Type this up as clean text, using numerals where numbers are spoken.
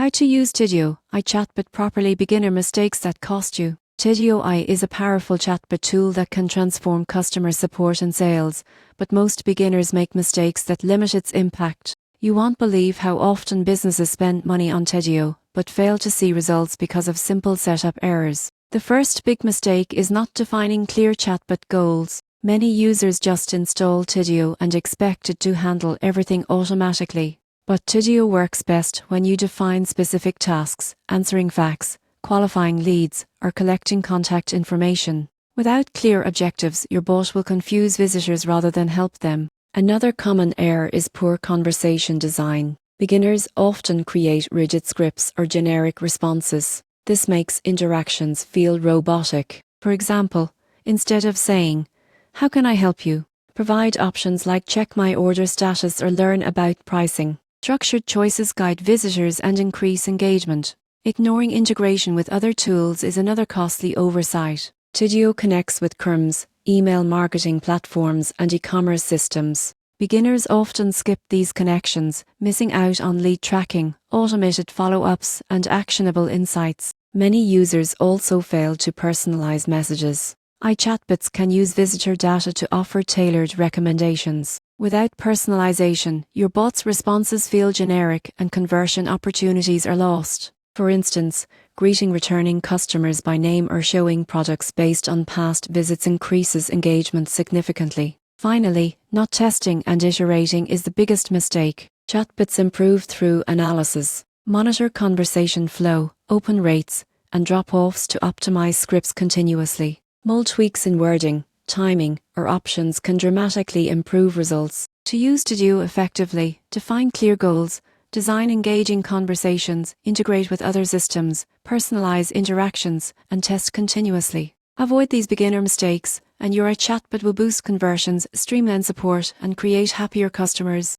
How to use Tidio, Chatbot properly. Beginner mistakes that cost you. Tidio is a powerful chatbot tool that can transform customer support and sales, but most beginners make mistakes that limit its impact. You won't believe how often businesses spend money on Tidio, but fail to see results because of simple setup errors. The first big mistake is not defining clear chatbot goals. Many users just install Tidio and expect it to handle everything automatically. But Tidio works best when you define specific tasks, answering fax, qualifying leads, or collecting contact information. Without clear objectives, your bot will confuse visitors rather than help them. Another common error is poor conversation design. Beginners often create rigid scripts or generic responses. This makes interactions feel robotic. For example, instead of saying, "How can I help you?" provide options like "Check my order status" or "Learn about pricing." Structured choices guide visitors and increase engagement. Ignoring integration with other tools is another costly oversight. Tidio connects with CRMs, email marketing platforms, and e-commerce systems. Beginners often skip these connections, missing out on lead tracking, automated follow-ups, and actionable insights. Many users also fail to personalize messages. Chatbots can use visitor data to offer tailored recommendations. Without personalization, your bot's responses feel generic and conversion opportunities are lost. For instance, greeting returning customers by name or showing products based on past visits increases engagement significantly. Finally, not testing and iterating is the biggest mistake. Chatbots improve through analysis. Monitor conversation flow, open rates, and drop-offs to optimize scripts continuously. Small tweaks in wording, timing, or options can dramatically improve results. To use Tidio effectively, define clear goals, design engaging conversations, integrate with other systems, personalize interactions, and test continuously. Avoid these beginner mistakes, and your chatbot will boost conversions, streamline support, and create happier customers.